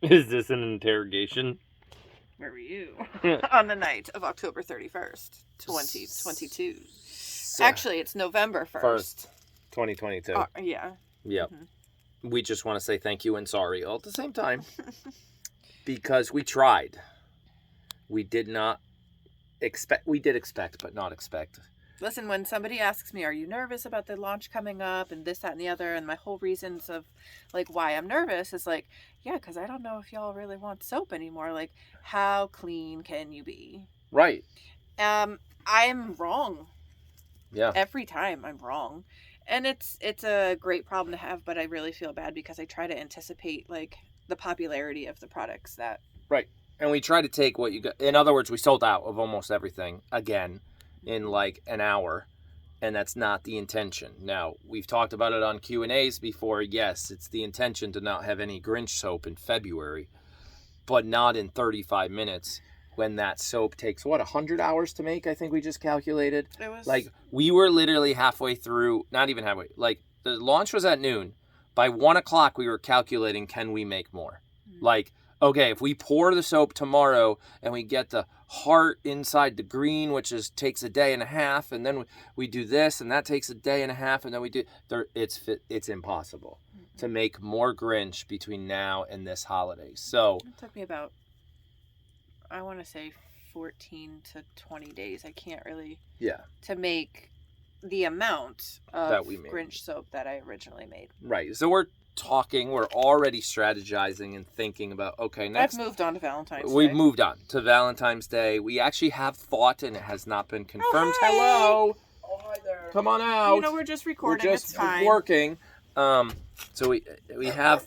Is this an interrogation? Where were you? On the night of October 31st, 2022. Actually, it's November 1st. 2022. Yeah. Yep. Mm-hmm. We just want to say thank you and sorry all at the same time. Because we tried. We did expect, but not expect. Listen, when somebody asks me, are you nervous about the launch coming up and this, that, and the other, and my whole reasons of like why I'm nervous is like, yeah, because I don't know if y'all really want soap anymore. Like, how clean can you be? Right. I'm wrong. Yeah. Every time I'm wrong. And it's a great problem to have, but I really feel bad because I try to anticipate like the popularity of the products that. Right. And we try to take what you got. In other words, we sold out of almost everything again in like an hour, and that's not the intention. Now, we've talked about it on Q&As before. Yes, it's the intention to not have any Grinch soap in February, but not in 35 minutes when that soap takes, 100 hours to make, I think we just calculated? It was... Like, we were literally halfway through, not even halfway, like, the launch was at noon. By 1 o'clock, we were calculating, can we make more? Mm-hmm. Like, okay, if we pour the soap tomorrow and we get the heart inside the green, which takes a day and a half, and then we do this, and that takes a day and a half, and then we do, it's impossible to make more Grinch between now and this holiday. So it took me about, I want to say 14 to 20 days. I can't really, to make the amount of that we made. Grinch soap that I originally made. Right. So we're already strategizing and thinking about, okay, next. I've moved on to Valentine's Day. We've moved on to Valentine's Day. We actually have thought, and it has not been confirmed. Oh, hello. Oh, hi there. Come on out. You know, we're just recording. We're just it's fine. working. So we have.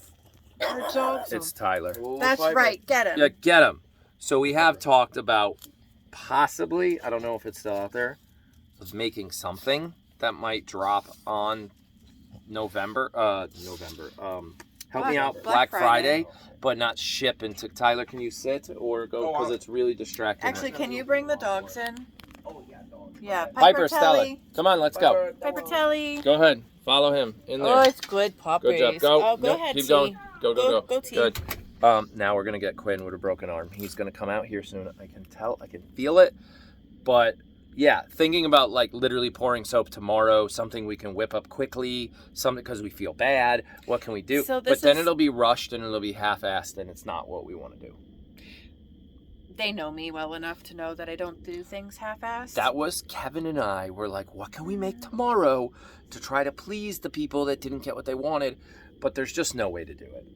Our dogs. It's Tyler. That's right. Get him. Yeah, get him. So we have talked about possibly, I don't know if it's still out there, of making something that might drop on November, help me out, Black Friday, but not ship into. Tyler, can you sit or go, because it's really distracting. Actually, can you bring the dogs in? Oh, yeah, dogs. Yeah, Piper, Stella. Come on, let's go. Piper Telly. Go ahead. Follow him in there. Oh, it's good puppies. Good job. Go. Oh, go ahead, Keep T. going. Go. Go, T. Good. Now we're going to get Quinn with a broken arm. He's going to come out here soon. I can tell. I can feel it. But yeah, thinking about like literally pouring soap tomorrow, something we can whip up quickly, something because we feel bad. What can we do? But then it'll be rushed and it'll be half-assed, and it's not what we want to do. They know me well enough to know that I don't do things half-assed. That was Kevin and I were like, what can we make tomorrow to try to please the people that didn't get what they wanted? But there's just no way to do it.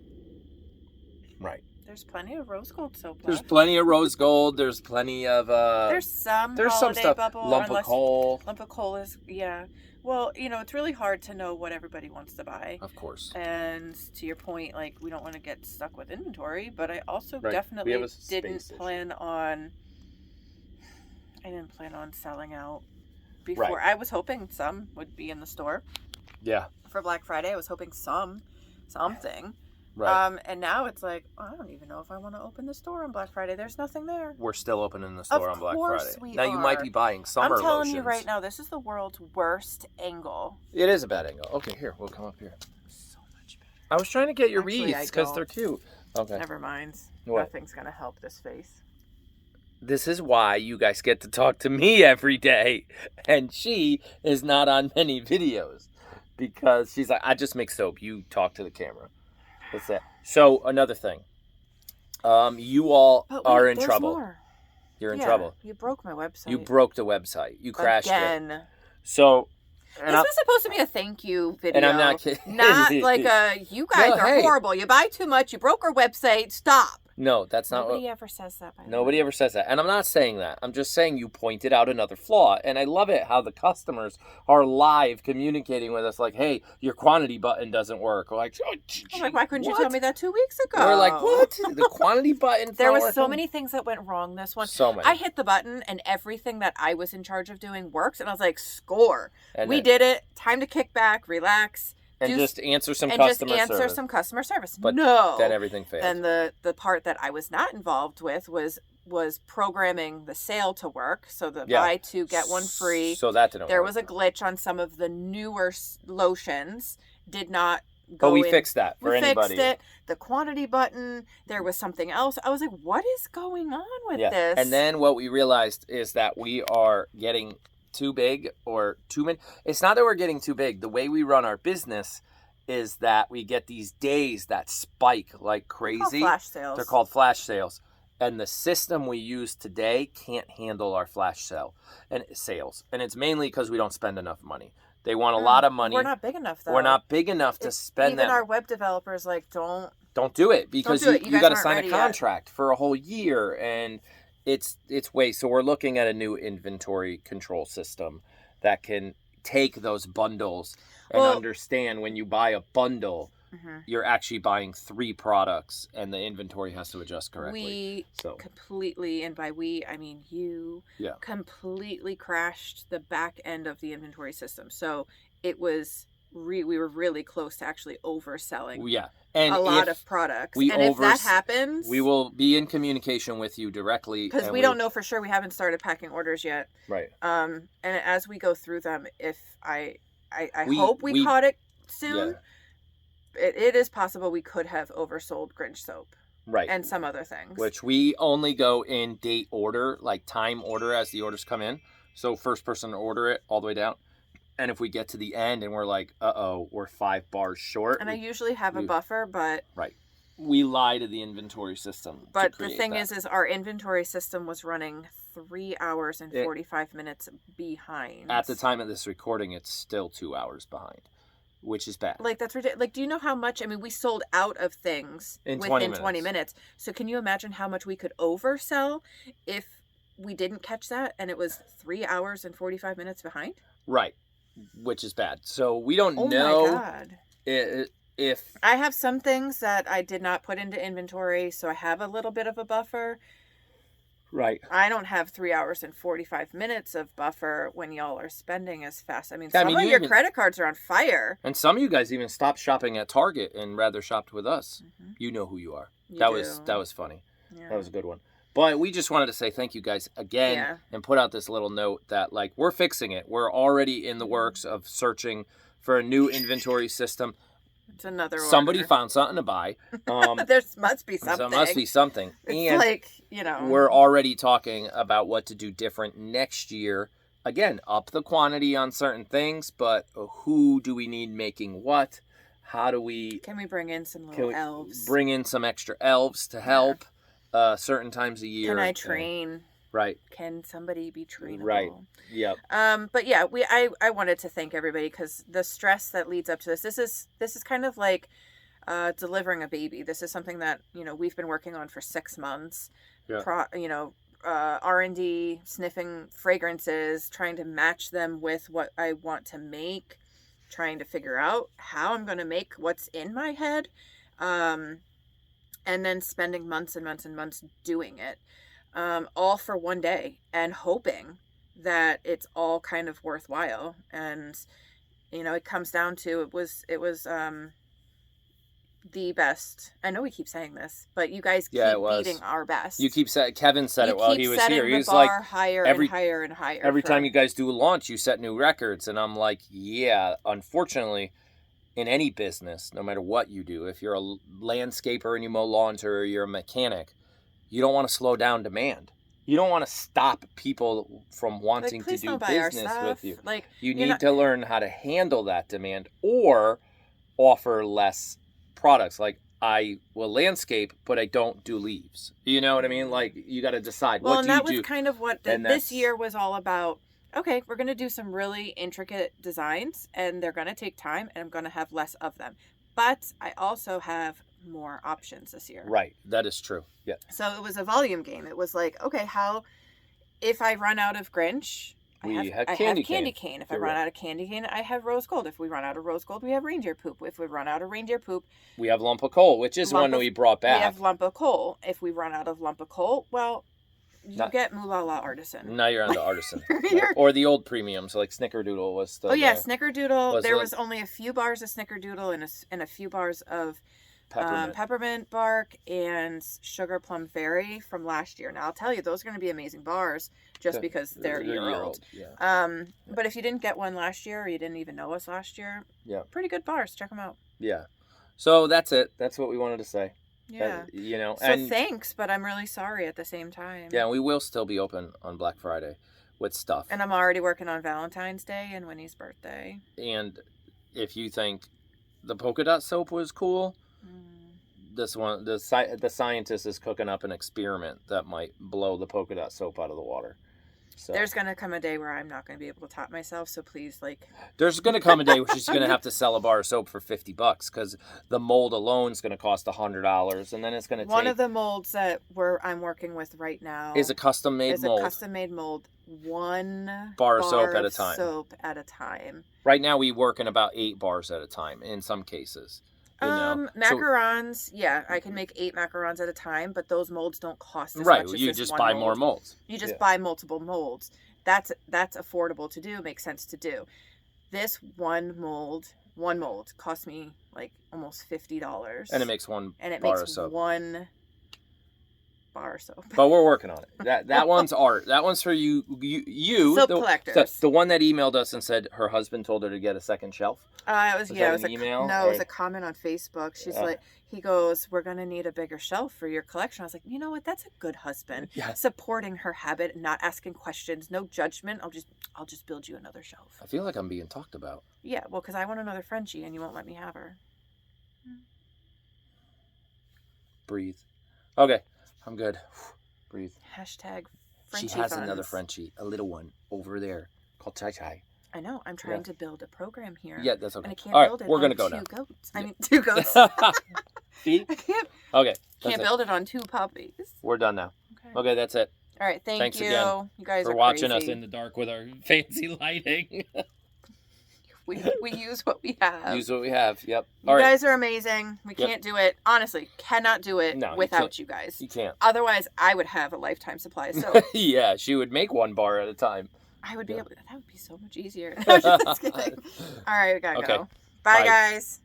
Right. There's plenty of rose gold soap left. There's plenty of rose gold. There's plenty of There's some stuff. Bubble, lump of coal. Lump of coal is Well, it's really hard to know what everybody wants to buy. Of course. And to your point, like, we don't want to get stuck with inventory, but I also definitely didn't plan on selling out before. Right. I was hoping some would be in the store. Yeah. For Black Friday, I was hoping something. Right. And now it's like, I don't even know if I want to open the store on Black Friday. There's nothing there. We're still opening the store on Black Friday. We now, are. you might be buying summer I'm telling lotions. you right now, this is the world's worst angle. It is a bad angle. Okay, here, we'll come up here. So much better. I was trying to get your wreaths because they're cute. Okay. Never mind. What? Nothing's going to help this face. This is why you guys get to talk to me every day. And she is not on many videos. Because she's like, I just make soap. You talk to the camera. That's that. So, another thing. You all are in trouble. More. You're in trouble. You broke my website. You broke the website. You crashed it. So, this was supposed to be a thank you video. And I'm not kidding. Not like you guys are horrible. You buy too much. You broke our website. Stop. No, that's not Nobody ever says that. Nobody ever says that. And I'm not saying that. I'm just saying you pointed out another flaw. And I love it how the customers are live communicating with us like, hey, your quantity button doesn't work. Like, why couldn't you tell me that 2 weeks ago? We're like, what? The quantity button? There was so many things that went wrong this one. So many. I hit the button and everything that I was in charge of doing worked. And I was like, score. We did it. Time to kick back, relax. And just answer some customer service. But no. Then everything failed. Then the part that I was not involved with was programming the sale to work. So the buy two, get one free. So that didn't work. There was a glitch on some of the newer lotions. Did not But we in. fixed that for We anybody. fixed it. The quantity button. There was something else. I was like, what is going on with this? And then what we realized is that we are getting too big or too many. It's not that we're getting too big. The way we run our business is that we get these days that spike like crazy. Flash sales. They're called flash sales. And the system we use today can't handle our flash sale and sales. And it's mainly because we don't spend enough money. They want a lot of money. We're not big enough, though. We're not big enough to spend even that. our web developers like don't do it because Don't do it. You you guys got to aren't sign a ready yet. contract for a whole year, and it's way. So we're looking at a new inventory control system that can take those bundles and Well- understand when you buy a bundle, Mhm. you're actually buying 3 products, and the inventory has to adjust correctly. We So completely, and by we I mean you, Yeah. completely crashed the back end of the inventory system. So it was we were really close to actually overselling yeah, and a lot if of products. we And if that happens, we will be in communication with you directly because and we don't know for sure. We haven't started packing orders yet. Right. And as we go through them, if I We- hope we caught it soon. Yeah. It is possible we could have oversold Grinch soap Right. and some other things. Which we only go in date order, like time order as the orders come in. So first person to order it all the way down. And if we get to the end and we're like, we're 5 bars short. and I usually have a we- buffer, but we lie to the inventory system. to the create thing that. is our inventory system was running 3 hours and It- 45 minutes behind. At the time of this recording, it's still 2 hours behind, which is bad. Like, that's ridiculous. Like, do you know how much? I mean, we sold out of things In within 20 20 minutes. So can you imagine how much we could oversell if we didn't catch that and it was 3 hours and 45 minutes behind? Right. Which is bad. So we don't Oh know my God. if I have some things that I did not put into inventory, so I have a little bit of a buffer. right. I don't have 3 hours and 45 minutes of buffer when y'all are spending as fast. I mean, Yeah, I some mean, of you your even- credit cards are on fire. And some of you guys even stopped shopping at Target and rather shopped with us. Mhm. You know who you are. You that do. was funny. Yeah. That was a good one. But we just wanted to say thank you guys again Yeah. and put out this little note that like we're fixing it. We're already in the works of searching for a new inventory system. It's another Somebody order. found something to buy. There must be So something. it must be something. It's And like, you know. we're already talking about what to do different next year. Again, up the quantity on certain things, but who do we need making what? How do we Can we bring in some can little we elves? bring in some extra elves to help certain times a year? Can I And- train? Right. Can somebody be trainable? Right. Yep. But yeah, I wanted to thank everybody because the stress that leads up to this is kind of like delivering a baby. This is something that, you know, we've been working on for 6 months. Yeah. R&D, sniffing fragrances, trying to match them with what I want to make, trying to figure out how I'm going to make what's in my head. And then spending months and months and months doing it. All for one day and hoping that it's all kind of worthwhile. And, you know, it comes down to, it was the best. I know we keep saying this, but you guys keep Yeah, it was. beating our best. You keep saying Kevin said You it while keep he was setting here. the He was bar like higher every- and higher and higher. every for- time you guys do a launch, you set new records, and I'm like, yeah. Unfortunately, in any business, no matter what you do, if you're a landscaper and you mow lawns or you're a mechanic, you don't want to slow down demand. You don't want to stop people from like, wanting to please do don't buy our business stuff. with you. Like, You you're need not- to learn how to handle that demand or offer less products. Like, I will landscape, but I don't do leaves. You know what I mean? Like, you got to decide Well, what and do you that was do. kind of what And this that's- year was all about. Okay, we're going to do some really intricate designs, and they're going to take time, and I'm going to have less of them. But I also have more options this year. Right. That is true. Yeah. So it was a volume game. It was like, okay, if I run out of Grinch, We I have have candy candy cane. cane. If I You're run right. out of candy cane, I have rose gold. If we run out of rose gold, we have reindeer poop. If we run out of reindeer poop, We have lump of coal, which is Lump one that of- we brought we back. have lump of coal. If we run out of lump of coal, well, you Not- get Moolah La Artisan. Now you're on the artisan. You're- Right. Or the old premiums, like Snickerdoodle was still Oh yeah, there. Snickerdoodle. Was There it- was only a few bars of Snickerdoodle and a few bars of Peppermint. peppermint bark and sugar plum fairy from last year. Now I'll tell you, those are going to be amazing bars just Yeah, because they're a year old. Yeah. But if you didn't get one last year or you didn't even know us last year, Yeah. pretty good bars. Check them out. Yeah. So that's it. That's what we wanted to say. Yeah. You know, So and thanks, but I'm really sorry at the same time. yeah, we will still be open on Black Friday with stuff. And I'm already working on Valentine's Day and Winnie's birthday. And if you think the polka dot soap was cool, this one, the scientist is cooking up an experiment that might blow the polka dot soap out of the water. So There's going to come a day where I'm not going to be able to top myself, so please, like... there's going to come a day where she's going to have to sell a bar of soap for $50 because the mold alone is going to cost $100, and then it's going to One take... of the molds that I'm working with right now is a custom-made mold. a custom-made mold. One Bar of soap at a time. Soap at a time. Right now we work in about 8 bars at a time in some cases. You know? So- Macarons, yeah, I can make 8 macarons at a time, but those molds don't cost as right, much as you this just one buy mold. more molds. You just Yeah. buy multiple molds. That's affordable to do, makes sense to do. This one mold cost me like almost $50. And it makes one and it bar makes of soap. one bar of soap. But we're working on it. That one's art. That one's for you Soap the, collectors. The one that emailed us and said her husband told her to get a second shelf. It was an email, no, or- it was a comment on Facebook. She's like, he goes, "We're gonna need a bigger shelf for your collection." I was like, you know what? That's a good husband. Yeah. Supporting her habit, not asking questions, no judgment. I'll just build you another shelf. I feel like I'm being talked about. Yeah, well, because I want another Frenchie and you won't let me have her. Breathe. Okay, I'm good. Breathe. Hashtag She Frenchie has another funds. Frenchie, a little one over there called Chai Chai. I know. I'm trying Yeah. to build a program here. Yeah, that's okay. And I can't All right, build it we're on gonna go two now. goats. I Yeah. mean, 2 goats. See? I can't Okay, that's it. build it on 2 puppies. We're done now. Okay. Okay, that's it. All right. Thanks Thanks you. again You guys For are watching us crazy. in the dark with our fancy lighting. We use what we have. Use what we have. Yep. You All right. guys are amazing. We Yep. can't do it. Honestly, cannot do it No, you without can't. you guys. You can't. Otherwise, I would have a lifetime supply of soap. Yeah, she would make one bar at a time. I would be Yeah. able. That would be so much easier. Just kidding. All right, we gotta Okay. go. Bye, Bye. guys.